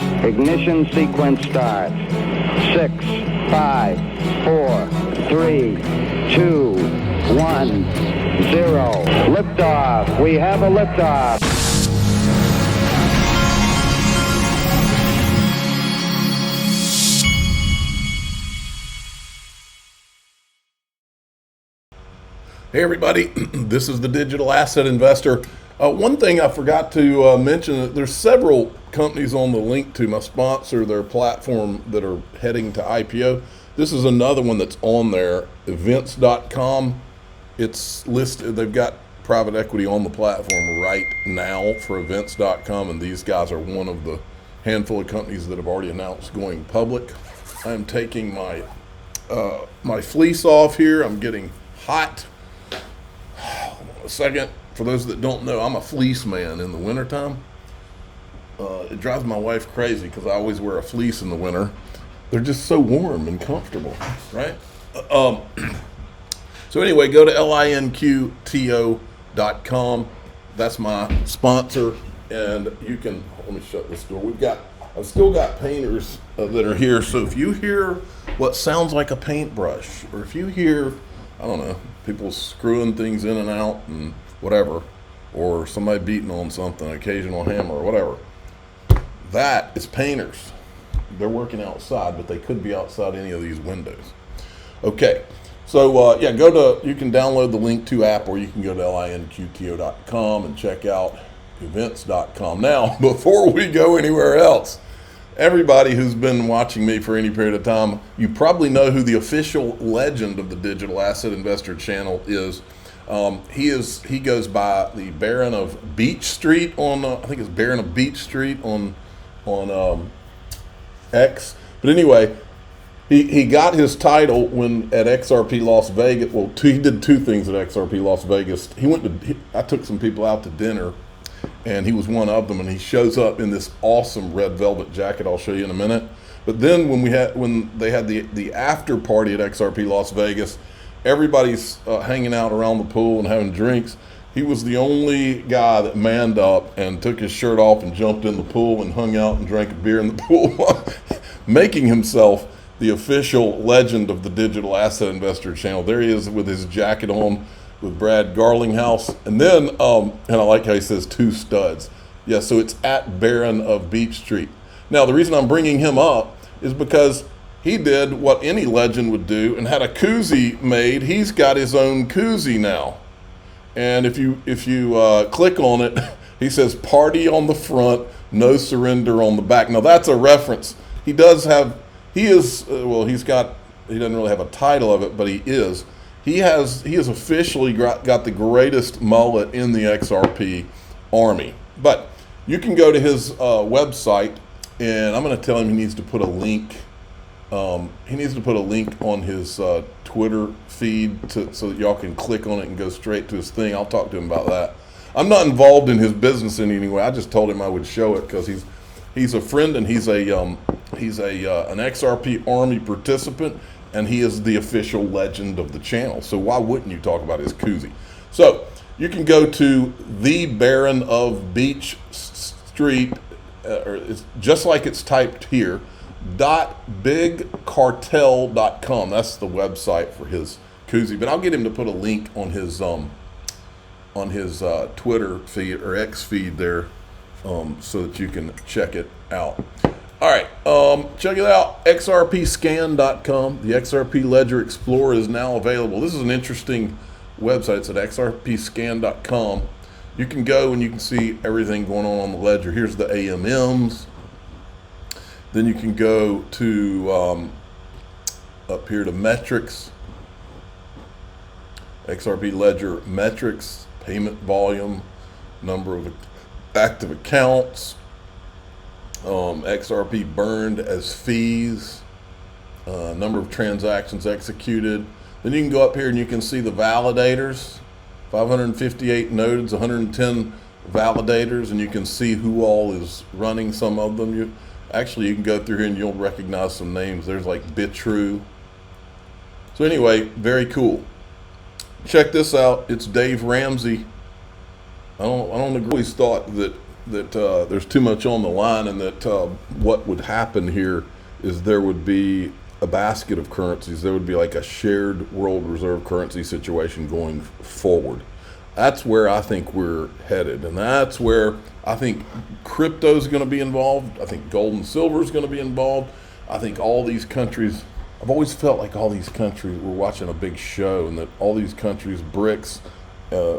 Ignition sequence start. 6, 5, 4, 3, 2, 1, 0. Liftoff. We have a liftoff. Hey everybody, this is the Digital Asset Investor. One thing I forgot to mention, there's several companies on the link to my sponsor, their platform, that are heading to IPO. This is another one that's on there, events.com. It's listed, they've got private equity on the platform right now for events.com, and these guys are one of the handful of companies that have already announced going public. I'm taking my my fleece off here. I'm getting hot. A second, for those that don't know, I'm a fleece man in the wintertime. It drives my wife crazy because I always wear a fleece in the winter. They're just so warm and comfortable, right? So anyway, go to linqto.com. That's my sponsor, and you can, let me shut this door. I've still got painters that are here, so if you hear what sounds like a paintbrush, or if you hear, I don't know, people screwing things in and out and whatever, or somebody beating on something, an occasional hammer or whatever, that is painters. They're working outside, but they could be outside any of these windows. Okay, so yeah, you can download the Link2 app, or you can go to linqto.com and check out events.com. Now, before we go anywhere else, everybody who's been watching me for any period of time, you probably know who the official legend of the Digital Asset Investor channel is. He goes by the Baron of Beach Street on, I think it's Baron of Beach Street on X. But anyway, he got his title when at XRP Las Vegas. Well, he did two things at XRP Las Vegas. I took some people out to dinner, and he was one of them, and he shows up in this awesome red velvet jacket I'll show you in a minute. But then when they had the after party at XRP Las Vegas, everybody's hanging out around the pool and having drinks. He was the only guy that manned up and took his shirt off and jumped in the pool and hung out and drank a beer in the pool, making himself the official legend of the Digital Asset Investor channel. There he is with his jacket on, with Brad Garlinghouse, and then and I like how he says two studs. Yeah, so it's at Baron of Beach Street. Now the reason I'm bringing him up is because he did what any legend would do and had a koozie made. He's got his own koozie now, and if you click on it, he says "Party on the front, no surrender on the back." Now that's a reference. He doesn't really have a title of it, but he has officially got the greatest mullet in the XRP army. But you can go to his website, and I'm going to tell him he needs to put a link. He needs to put a link on his Twitter feed so that y'all can click on it and go straight to his thing. I'll talk to him about that. I'm not involved in his business in any way. I just told him I would show it because he's a friend, and he's an XRP army participant. And he is the official legend of the channel. So why wouldn't you talk about his koozie? So you can go to the Baron of Beach Street, or it's just like it's typed here, .bigcartel.com. That's the website for his koozie. But I'll get him to put a link on his Twitter feed or X feed there, so that you can check it out. All right, check it out, XRPscan.com. The XRP Ledger Explorer is now available. This is an interesting website. It's at XRPscan.com. You can go and you can see everything going on the ledger. Here's the AMMs. Then you can go to up here to metrics, XRP Ledger metrics, payment volume, number of active accounts, XRP burned as fees, number of transactions executed. Then you can go up here and you can see the validators, 558 nodes, 110 validators, and you can see who all is running some of them. You can go through here and you'll recognize some names. There's like Bitrue. So anyway, very cool. Check this out. It's Dave Ramsey. I don't agree. I always thought that there's too much on the line, and that what would happen here is there would be a basket of currencies. There would be like a shared world reserve currency situation going forward. That's where I think we're headed, and that's where I think crypto is going to be involved. I think gold and silver is going to be involved. I think all these countries, I've always felt like all these countries, we're watching a big show, and that all these countries, BRICS,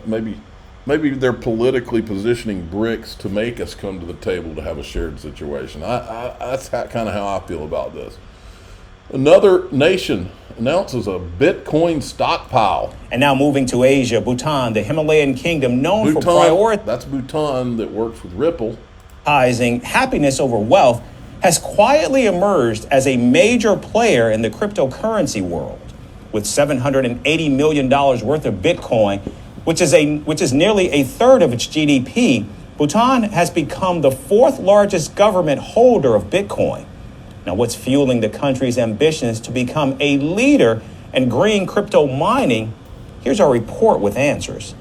maybe they're politically positioning BRICS to make us come to the table to have a shared situation. That's kind of how I feel about this. Another nation announces a Bitcoin stockpile. And now moving to Asia, Bhutan, the Himalayan kingdom known Bhutan, for that's Bhutan that works with Ripple. prioritizing happiness over wealth, has quietly emerged as a major player in the cryptocurrency world. With $780 million worth of Bitcoin, which is nearly a third of its GDP, Bhutan has become the fourth largest government holder of Bitcoin. Now, what's fueling the country's ambitions to become a leader in green crypto mining? Here's our report with answers.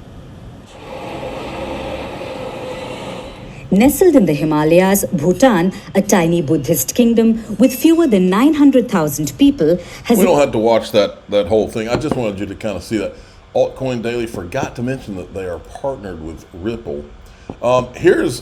Nestled in the Himalayas, Bhutan, a tiny Buddhist kingdom with fewer than 900,000 people, has... We don't have to watch that whole thing. I just wanted you to kind of see that. Altcoin Daily forgot to mention that they are partnered with Ripple. Here's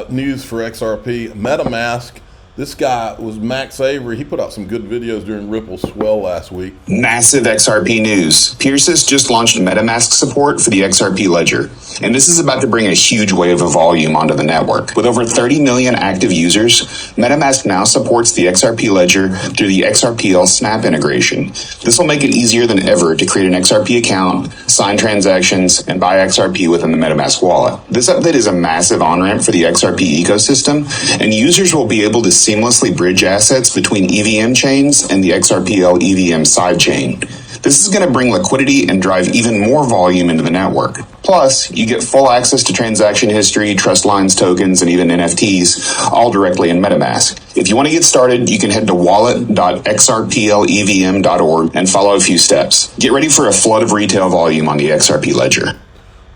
news for XRP. MetaMask. This guy was Max Avery. He put out some good videos during Ripple's swell last week. Massive XRP news. Pierce's just launched MetaMask support for the XRP ledger, and this is about to bring a huge wave of volume onto the network. With over 30 million active users, MetaMask now supports the XRP ledger through the XRPL Snap integration. This will make it easier than ever to create an XRP account, sign transactions, and buy XRP within the MetaMask wallet. This update is a massive on-ramp for the XRP ecosystem, and users will be able to seamlessly bridge assets between EVM chains and the XRPL EVM sidechain. This is going to bring liquidity and drive even more volume into the network. Plus, you get full access to transaction history, trust lines, tokens, and even NFTs, all directly in MetaMask. If you want to get started, you can head to wallet.xrplevm.org and follow a few steps. Get ready for a flood of retail volume on the XRP ledger.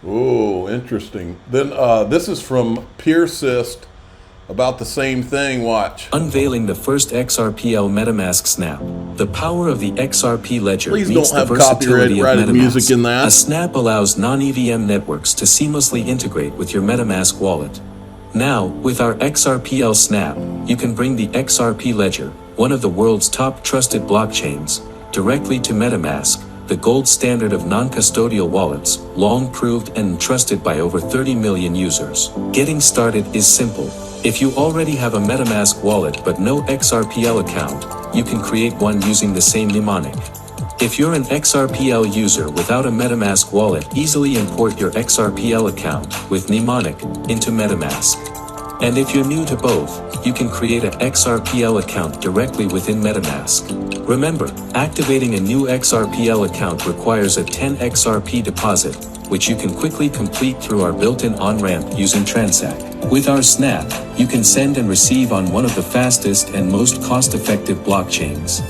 Oh, interesting. Then this is from Piercist. About the same thing, watch. Unveiling the first XRPL MetaMask Snap. The power of the XRP ledger Please meets don't the have versatility of copyrighted MetaMask. music in that. A Snap allows non-EVM networks to seamlessly integrate with your MetaMask wallet. Now, with our XRPL Snap, you can bring the XRP ledger, one of the world's top trusted blockchains, directly to MetaMask, the gold standard of non-custodial wallets, long proved and trusted by over 30 million users. Getting started is simple. If you already have a MetaMask wallet but no XRPL account, you can create one using the same mnemonic. If you're an XRPL user without a MetaMask wallet, easily import your XRPL account with mnemonic into MetaMask. And if you're new to both, you can create an XRPL account directly within MetaMask. Remember, activating a new XRPL account requires a 10 XRP deposit, which you can quickly complete through our built-in on-ramp using Transact. With our Snap, you can send and receive on one of the fastest and most cost-effective blockchains.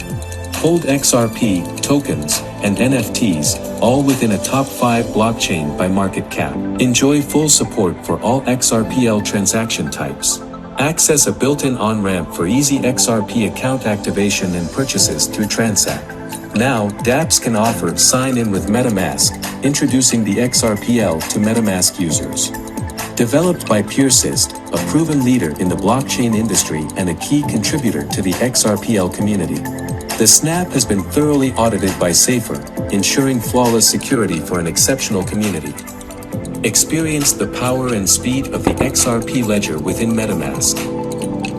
Hold XRP, tokens, and NFTs, all within a top 5 blockchain by market cap. Enjoy full support for all XRPL transaction types. Access a built-in on-ramp for easy XRP account activation and purchases through Transact. Now, dApps can offer sign-in with MetaMask, introducing the XRPL to MetaMask users. Developed by Piercist, a proven leader in the blockchain industry and a key contributor to the XRPL community. The Snap has been thoroughly audited by Safer, ensuring flawless security for an exceptional community. Experience the power and speed of the XRP ledger within MetaMask.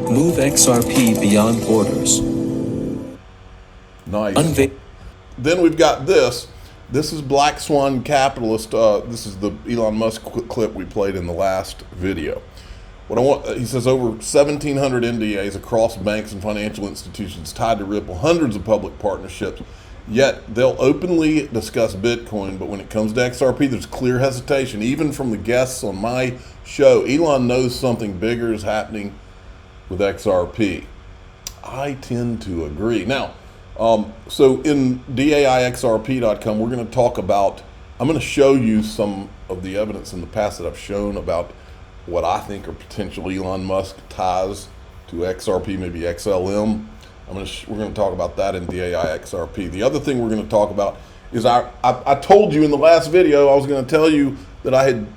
Move XRP beyond borders. Nice. Then we've got this. This is Black Swan Capitalist. This is the Elon Musk clip we played in the last video. He says over 1,700 NDAs across banks and financial institutions tied to Ripple, hundreds of public partnerships. Yet they'll openly discuss Bitcoin, but when it comes to XRP, there's clear hesitation. Even from the guests on my show, Elon knows something bigger is happening with XRP. I tend to agree. Now, so in DAIXRP.com, we're going to talk about, I'm going to show you some of the evidence in the past that I've shown about what I think are potential Elon Musk ties to XRP, maybe XLM. We're going to talk about that in DAI XRP. The other thing we're going to talk about is I told you in the last video, I was going to tell you that I had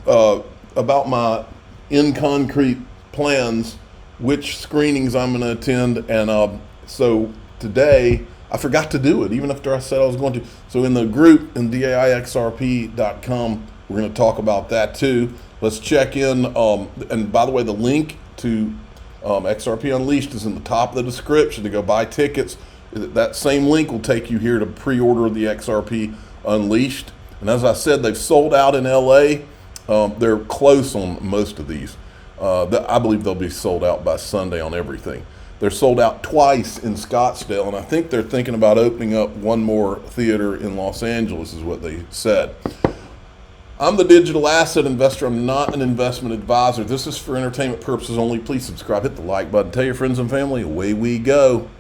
about my in concrete plans, which screenings I'm going to attend, and so today I forgot to do it, even after I said I was going to. So in the group in DAIXRP.com, we're going to talk about that too. Let's check in. And by the way, the link to XRP Unleashed is in the top of the description to go buy tickets. That same link will take you here to pre-order the XRP Unleashed. And as I said, they've sold out in LA. They're close on most of these. I believe they'll be sold out by Sunday on everything. They're sold out twice in Scottsdale, and I think they're thinking about opening up one more theater in Los Angeles, is what they said. I'm the digital asset investor. I'm not an investment advisor. This is for entertainment purposes only. Please subscribe, hit the like button, tell your friends and family. Away we go.